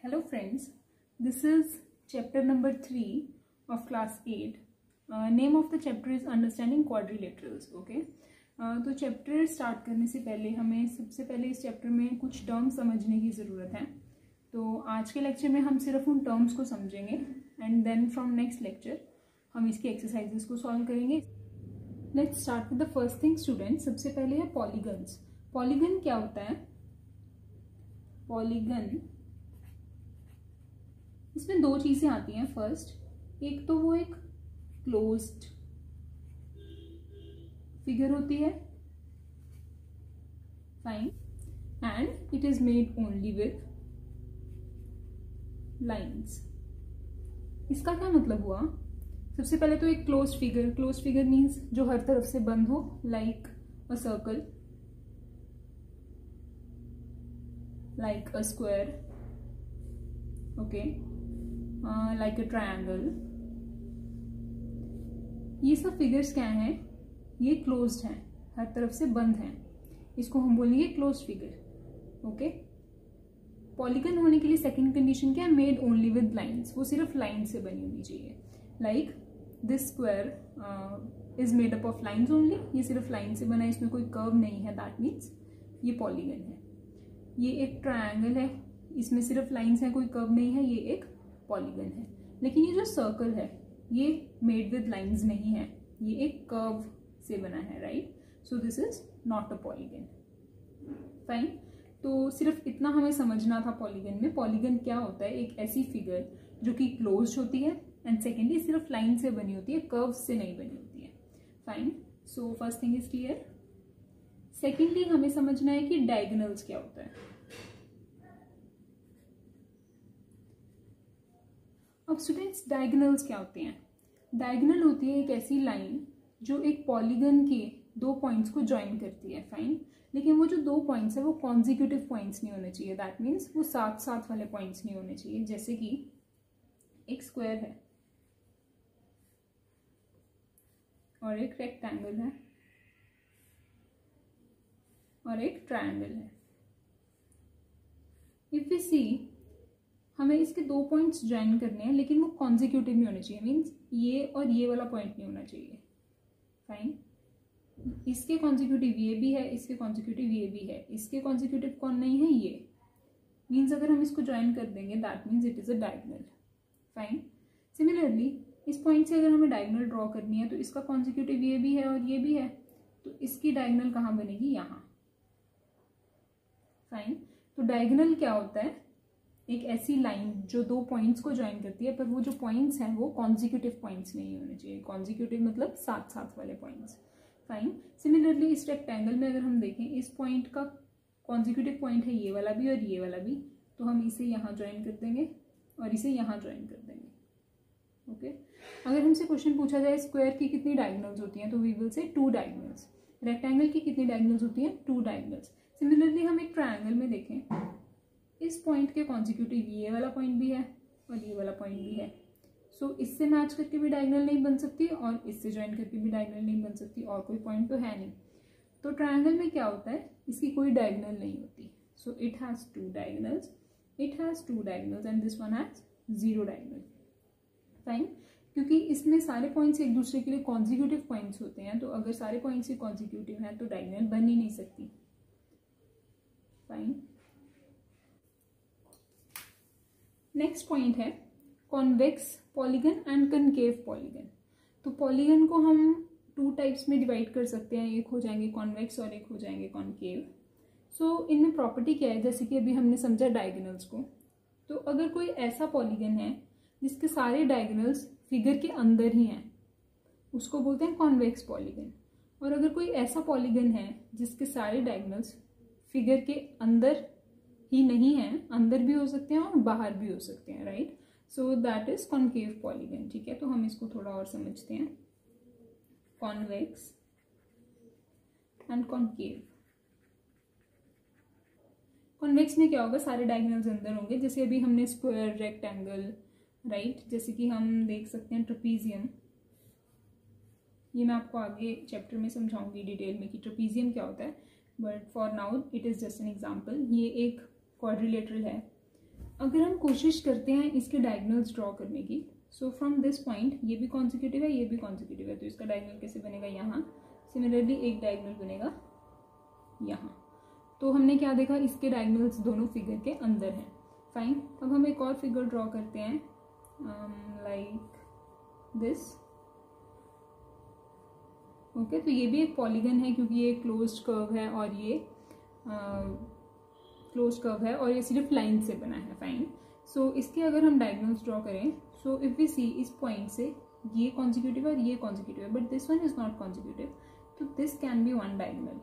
Hello friends, this is chapter number 3 of class 8. Name of the chapter is Understanding Quadrilaterals. Okay. तो chapter start करने से पहले हमें सबसे पहले इस चैप्टर में कुछ टर्म्स समझने की ज़रूरत है. तो आज के लेक्चर में हम सिर्फ उन टर्म्स को समझेंगे and then from next lecture हम इसकी एक्सरसाइजेस को सॉल्व करेंगे. Let's start with the first thing students. सबसे पहले है पॉलीगन्स. पॉलीगन क्या होता है? पॉलीगन, इसमें दो चीजें आती हैं. फर्स्ट, एक तो वो एक क्लोज्ड फिगर होती है, fine, and it is made only with lines. इसका क्या मतलब हुआ? सबसे पहले तो एक क्लोज्ड फिगर मीन्स जो हर तरफ से बंद हो, like a circle, like a square, okay, like a triangle. ये सब फिगर्स क्या हैं? ये क्लोज्ड हैं, हर तरफ से बंद हैं. इसको हम बोलेंगे क्लोज्ड फिगर. ओके. पॉलीगन होने के लिए सेकंड कंडीशन क्या है? Made only with lines. वो सिर्फ लाइन से बनी होनी चाहिए. Like this square is made up of lines only. ये सिर्फ लाइन से बना है, इसमें कोई कर्व नहीं है. दैट मीन्स ये पॉलीगन है. ये एक ट्रायंगल है, इसमें सिर्फ लाइंस है, कोई कर्व नहीं है, ये एक पॉलीगन है. लेकिन ये जो सर्कल है ये मेड विद लाइंस नहीं है, ये एक कर्व से बना है, right? So this is not a polygon. Fine. तो सिर्फ इतना हमें समझना था पॉलीगन में. पॉलीगन क्या होता है? एक ऐसी फिगर जो कि क्लोज होती है एंड सेकेंडली सिर्फ लाइन से बनी होती है, कर्व से नहीं बनी होती है. Fine. So first thing is clear. Secondly हमें समझना है कि डायगोनल्स क्या होता है. अब स्टूडेंट्स, डायगोनल्स क्या होते हैं? डायगोनल होती है एक ऐसी लाइन जो एक पॉलीगन के दो पॉइंट्स को ज्वाइन करती है. फाइन. लेकिन वो जो दो पॉइंट्स है वो कॉन्जिक्यूटिव पॉइंट्स नहीं होने चाहिए. दैट मीन्स वो साथ साथ वाले पॉइंट्स नहीं होने चाहिए. जैसे कि एक स्क्वायर है और एक रेक्टेंगल है और एक ट्रायंगल है. इफ वी सी, हमें इसके दो पॉइंट्स ज्वाइन करने हैं लेकिन वो कॉन्जिक्यूटिव नहीं होने चाहिए. मीन्स ये और ये वाला पॉइंट नहीं होना चाहिए. फाइन. इसके कॉन्जिक्यूटिव ये भी है, इसके कॉन्जिक्यूटिव ये भी है, इसके कॉन्जिक्यूटिव कौन नहीं है? ये. मीन्स अगर हम इसको ज्वाइन कर देंगे that means it is a diagonal. Fine. Similarly इस पॉइंट से अगर हमें डायगोनल ड्रॉ करनी है तो इसका कॉन्जिक्यूटिव ये भी है और ये भी है, तो इसकी डायगोनल कहाँ बनेगी? यहाँ. फाइन. तो डायगोनल क्या होता है? एक ऐसी लाइन जो दो पॉइंट्स को ज्वाइन करती है, पर वो जो पॉइंट्स हैं वो कॉन्जिक्यूटिव पॉइंट्स नहीं होने चाहिए. कॉन्जिक्यूटिव मतलब साथ साथ वाले पॉइंट्स. फाइन. सिमिलरली इस रेक्टेंगल में अगर हम देखें, इस पॉइंट का कॉन्जिक्यूटिव पॉइंट है ये वाला भी और ये वाला भी, तो हम इसे यहाँ ज्वाइन कर देंगे और इसे यहाँ ज्वाइन कर देंगे. ओके. अगर हमसे क्वेश्चन पूछा जाए स्क्वायर की कितनी डायगोनल्स होती हैं, तो we will say 2 diagonals. Rectangle की कितनी डायगोनल्स होती हैं? 2 डायगोनल्स. सिमिलरली हम एक ट्रायंगल में देखें, इस पॉइंट के कॉन्जिक्यूटिव ये वाला पॉइंट भी है और ये वाला पॉइंट भी है. सो इससे मैच करके भी डायगोनल नहीं बन सकती और इससे ज्वाइन करके भी डायगोनल नहीं बन सकती, और कोई पॉइंट तो है नहीं. तो ट्रायंगल में क्या होता है? इसकी कोई डायगोनल नहीं होती. So it has 2 diagonals. It has 2 diagonals and this one has 0 diagonal. Fine. क्योंकि इसमें सारे पॉइंट्स एक दूसरे के लिए कॉन्जिक्यूटिव पॉइंट्स होते हैं, तो अगर सारे पॉइंट्स ही कॉन्जिक्यूटिव हैं तो डायगोनल बन ही नहीं सकती. फाइन. नेक्स्ट पॉइंट है convex polygon and concave polygon. तो पॉलीगन को हम 2 टाइप्स में डिवाइड कर सकते हैं. एक हो जाएंगे कॉन्वेक्स और एक हो जाएंगे कॉन्केव. सो इनमें प्रॉपर्टी क्या है? जैसे कि अभी हमने समझा डायगोनल्स को, तो अगर कोई ऐसा पॉलीगन है जिसके सारे डायगोनल्स फिगर के अंदर ही हैं, उसको बोलते हैं कॉन्वेक्स पॉलीगन. और अगर कोई ऐसा पॉलीगन है जिसके सारे डायगोनल्स फिगर के अंदर ही नहीं है, अंदर भी हो सकते हैं और बाहर भी हो सकते हैं, right? So that is concave polygon. ठीक है. तो हम इसको थोड़ा और समझते हैं. Convex and concave. कॉन्वेक्स में क्या होगा? सारे डायगोनल्स अंदर होंगे. जैसे अभी हमने स्क्वायर, रेक्टेंगल, राइट? जैसे कि हम देख सकते हैं ट्रेपीजियम. ये मैं आपको आगे चैप्टर में समझाऊंगी डिटेल में कि ट्रेपीजियम क्या होता है, but for now it is just an example. ये एक क्वाड्रिलेटरल है. अगर हम कोशिश करते हैं इसके डायगोनल्स ड्रॉ करने की, सो फ्रॉम दिस पॉइंट ये भी कॉन्जिक्यूटिव है, ये भी कॉन्जिक्यूटिव है, तो इसका डायगोनल कैसे बनेगा यहाँ, सिमिलरली एक डायगोनल बनेगा यहाँ। तो हमने क्या देखा, इसके डायगोनल्स दोनों फिगर के अंदर हैं। फाइन, अब हम एक और फिगर ड्रॉ करते हैं लाइक दिस। ओके, तो ये भी एक पॉलीगन है क्योंकि ये क्लोज्ड कर्व है और ये क्लोज्ड कर्व है और ये सिर्फ लाइन से बना है। फाइन, सो इसके अगर हम डायगोनल्स ड्रॉ करें, सो इफ वी सी इस पॉइंट से ये कॉन्जिक्यूटिव है और ये कॉन्जिक्यूटिव है, but this one is not consecutive, तो this can be one diagonal,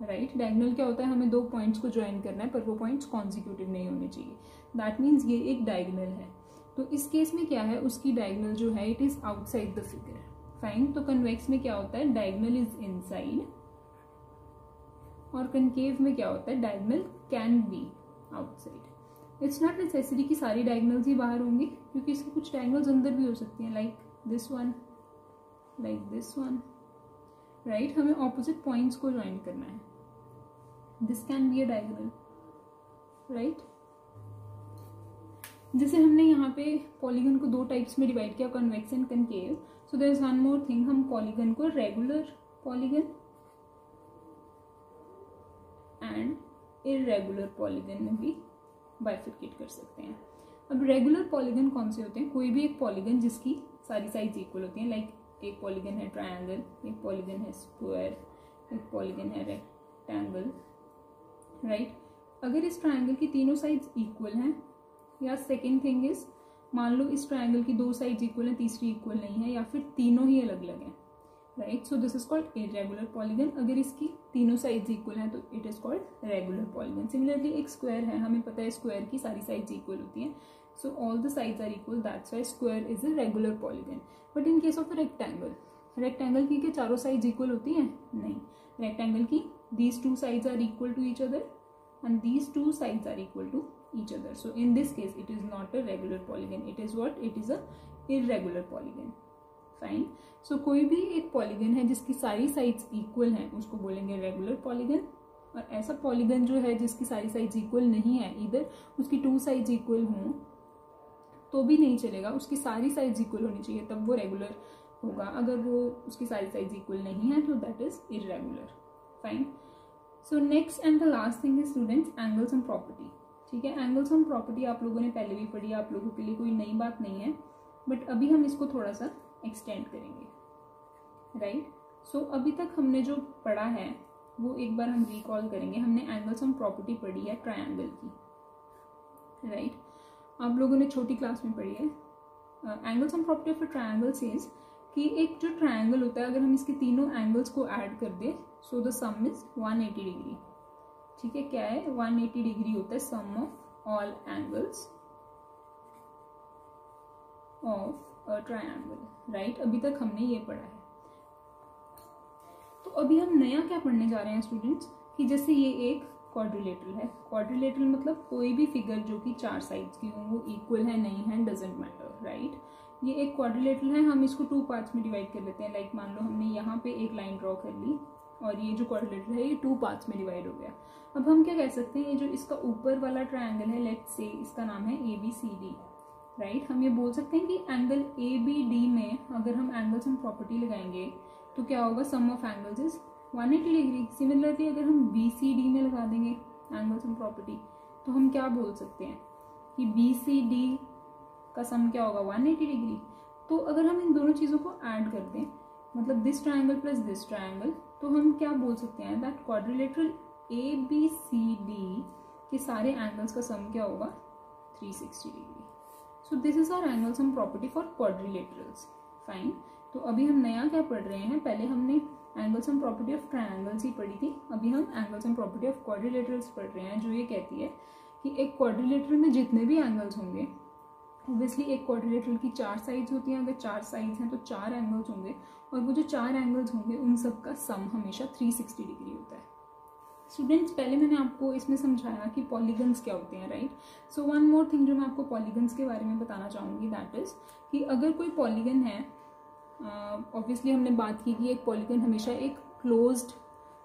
right. Diagonal क्या होता है, हमें दो पॉइंट्स को ज्वाइन करना है पर वो पॉइंट्स कॉन्जिक्यूटिव नहीं होने चाहिए, दैट मीन्स ये एक डायगोनल है। तो इस केस में क्या है, उसकी डायगोनल जो है it is outside the figure. Fine, तो कन्वेक्स में क्या होता है, डायगोनल इज इनसाइड, और कनकेव में क्या होता है, diagonal can be outside. It's not necessary कि सारी डायगोनल्स ही बाहर होंगी, क्योंकि इसकी कुछ डायगोनल्स अंदर भी हो सकती हैं, like this one, like this one, right. हमें ऑपोजिट पॉइंट्स को ज्वाइन करना है, this can be a diagonal, right. जैसे हमने यहाँ पे पॉलीगन को दो टाइप्स में डिवाइड किया, convex and concave. So there is one more thing, हम पॉलीगन को regular polygon and irregular polygon में भी बाइफरकेट कर सकते हैं। अब रेगुलर पॉलीगन कौन से होते हैं, कोई भी एक पॉलीगन जिसकी सारी साइड्स इक्वल होती हैं, लाइक एक पॉलीगन है ट्रायंगल, एक पॉलीगन है स्क्वायर, एक पॉलीगन है रेक्टेंगल, राइट। अगर इस ट्रायंगल की तीनों साइड्स इक्वल हैं, या सेकेंड थिंग इज मान लो इस ट्रायंगल की दो साइड्स इक्वल हैं, तीसरी इक्वल नहीं है, या फिर तीनों ही अलग अलग हैं, right. So this is called irregular polygon. अगर इसकी तीनों साइड्स इक्वल हैं तो it is called regular polygon. Similarly एक स्क्वायर है, हमें पता है स्क्वायर की सारी साइड्स इक्वल होती हैं, so all the sides are equal, that's why square is a regular polygon. But in case of a rectangle, rectangle की क्या चारों साइड्स इक्वल होती हैं, नहीं। रेक्टेंगल की these two sides are equal to each other and these two sides are equal to each other, so in this case it is not a regular polygon, it is what, it is a irregular polygon। fine, so कोई भी एक polygon है जिसकी सारी sides equal हैं उसको बोलेंगे regular polygon, और ऐसा पॉलीगन जो है जिसकी सारी साइड्स इक्वल नहीं है, इधर उसकी टू साइड्स इक्वल हों तो भी नहीं चलेगा, उसकी सारी साइड्स इक्वल होनी चाहिए तब वो रेगुलर होगा, अगर वो उसकी सारी साइड्स इक्वल नहीं है तो that is irregular. Fine, so next and the last thing is students angles and property. ठीक है, एंगल्स एंड प्रॉपर्टी आप लोगों ने पहले भी पढ़ी, आप लोगों के लिए कोई नई बात नहीं है, बट अभी हम इसको थोड़ा सा एक्सटेंड करेंगे, राइट। सो अभी तक हमने जो पढ़ा है वो एक बार हम रिकॉल करेंगे। हमने एंगल्स एंड प्रॉपर्टी पढ़ी है ट्रायंगल की, राइट। आप लोगों ने छोटी क्लास में पढ़ी है। Angles and property of a triangle says कि एक जो ट्रायंगल होता है अगर हम इसके तीनों एंगल्स को ऐड कर दे so the sum is 180 degree. ठीक है, क्या है 180 डिग्री होता है sum of all angles of a triangle, right. अभी तक हमने ये पढ़ा है। तो अभी हम नया क्या पढ़ने जा रहे हैं स्टूडेंट्स कि जैसे ये एक क्वाड्रिलेटरल है। क्वाड्रिलेटरल मतलब कोई भी फिगर जो कि चार साइड्स की हो, वो इक्वल है नहीं है डजेंट मैटर, राइट। ये एक क्वाड्रिलेटरल है, हम इसको टू पार्ट्स में डिवाइड कर लेते हैं। लाइक मान लो हमने यहाँ पे एक लाइन ड्रॉ कर ली और ये जो क्वाड्रिलेटरल है ये टू पार्ट्स में डिवाइड हो गया। अब हम क्या कह सकते हैं, ये जो इसका ऊपर वाला ट्रायंगल है, लेट्स से इसका नाम है ABCD, राइट। हम ये बोल सकते हैं कि एंगल ABD में अगर हम एंगल्स एंड प्रॉपर्टी लगाएंगे तो क्या होगा, sum of angles is 180 degree. Similarly अगर हम BCD में लगा देंगे एंगल्स एंड प्रॉपर्टी तो हम क्या बोल सकते हैं कि BCD का सम क्या होगा 180 डिग्री। तो अगर हम इन दोनों चीज़ों को ऐड कर दें, मतलब this triangle plus this triangle, तो हम क्या बोल सकते हैं दैट क्वाड्रिलेटरल ABCD के सारे एंगल्स का सम क्या होगा 360 degree. So this is hour angle sum property for quadrilaterals. Fine, तो अभी हम नया क्या पढ़ रहे हैं, पहले हमने angle sum property of triangles ही पढ़ी थी, अभी हम angle sum property of quadrilaterals पढ़ रहे हैं, जो ये कहती है कि एक क्वाड्रिलेटरल में जितने भी एंगल्स होंगे, ऑब्वियसली एक क्वाड्रिलेटरल की चार साइड्स होती हैं, अगर चार साइड्स हैं तो चार एंगल्स होंगे, और वो जो चार एंगल्स होंगे उन सब का सम हमेशा 360 डिग्री होता है। स्टूडेंट्स, पहले मैंने आपको इसमें समझाया कि पॉलीगन्स क्या होते हैं, right. So one more thing जो मैं आपको पॉलीगन्स के बारे में बताना चाहूँगी, दैट इज कि अगर कोई पॉलीगन है, ऑब्वियसली हमने बात की कि एक पॉलीगन हमेशा एक क्लोज्ड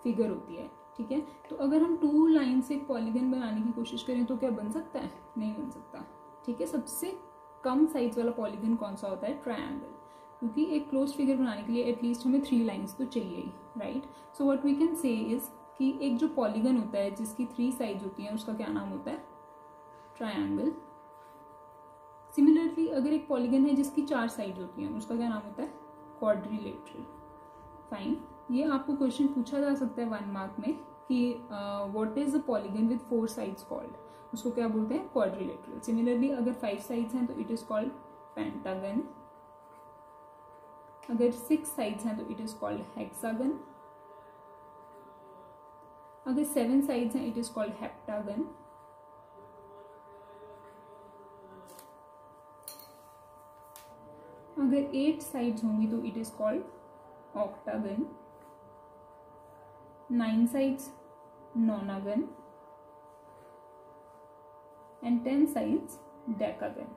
फिगर होती है, ठीक है। तो अगर हम 2 लाइन से एक पॉलीगन बनाने की कोशिश करें तो क्या बन सकता है? नहीं बन सकता, ठीक है। सबसे कम साइज वाला पॉलीगन कौन सा होता है? ट्रायंगल, क्योंकि एक क्लोज फिगर बनाने के लिए एटलीस्ट हमें 3 लाइन्स तो चाहिए ही, right. So what we can say is कि एक जो पॉलीगन होता है जिसकी 3 साइड होती हैं उसका क्या नाम होता है? ट्रायंगल। सिमिलरली अगर एक पॉलीगन है जिसकी 4 साइड होती हैं उसका क्या नाम होता है? क्वाड्रिलेटरल। फाइन, ये आपको क्वेश्चन पूछा जा सकता है 1 मार्क में कि what is a polygon with 4 sides called, उसको क्या बोलते हैं? क्वाड्रिलेटरल। सिमिलरली अगर 5 साइड्स हैं तो इट इज कॉल्ड पेंटागन, अगर 6 साइड्स हैं तो इट इज कॉल्ड हेक्सागन, अगर 7 साइड्स हैं इट इज कॉल्ड हेप्टागन, अगर 8 साइड्स होंगी तो it is called octagon, 9 sides नोनागन and 10 sides decagon.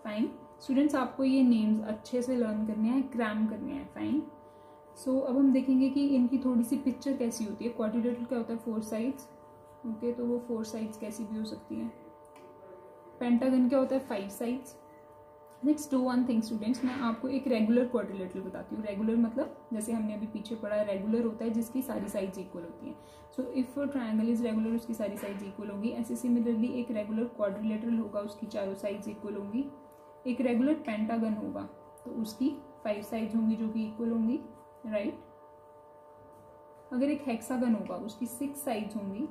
Fine students, आपको ये नेम्स अच्छे से लर्न करने हैं, क्रैम करने हैं। फाइन, सो अब हम देखेंगे कि इनकी थोड़ी सी पिक्चर कैसी होती है। क्वाड्रिलेटरल क्या होता है? 4 साइड्स, ओके, तो वो 4 साइड्स कैसी भी हो सकती हैं। पेंटागन क्या होता है? 5 sides. Let's do one thing students, मैं आपको एक रेगुलर क्वाड्रिलेटरल बताती हूँ। रेगुलर मतलब जैसे हमने अभी पीछे पढ़ा है, रेगुलर होता है जिसकी सारी साइड्स इक्वल होती हैं। So if triangle is regular, उसकी सारी साइड्स इक्वल होंगी। ऐसे सिमिलरली एक रेगुलर क्वाड्रिलेटरल होगा, उसकी चारों साइड्स इक्वल होंगी। एक रेगुलर पेंटागन होगा तो उसकी 5 साइड्स होंगी जो कि इक्वल होंगी, राइट। अगर एक हेक्सागन होगा उसकी 6 साइड्स होंगी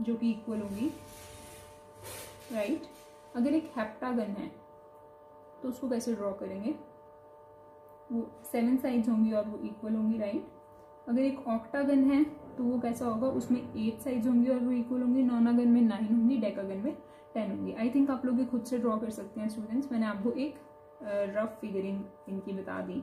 जो कि इक्वल होंगी, राइट। अगर एक हेप्टागन है तो उसको कैसे ड्रॉ करेंगे? वो 7 साइड्स होंगी और वो इक्वल होंगी, राइट। अगर एक ऑक्टागन है तो वो कैसा होगा? उसमें 8 साइड्स होंगी और वो इक्वल होंगी। नोनागन में 9 होंगी, डेकागन में 10 होंगी। आई थिंक आप लोग ये खुद से ड्रॉ कर सकते हैं स्टूडेंट्स, मैंने आपको एक रफ फिगरिंग इनकी बता दी।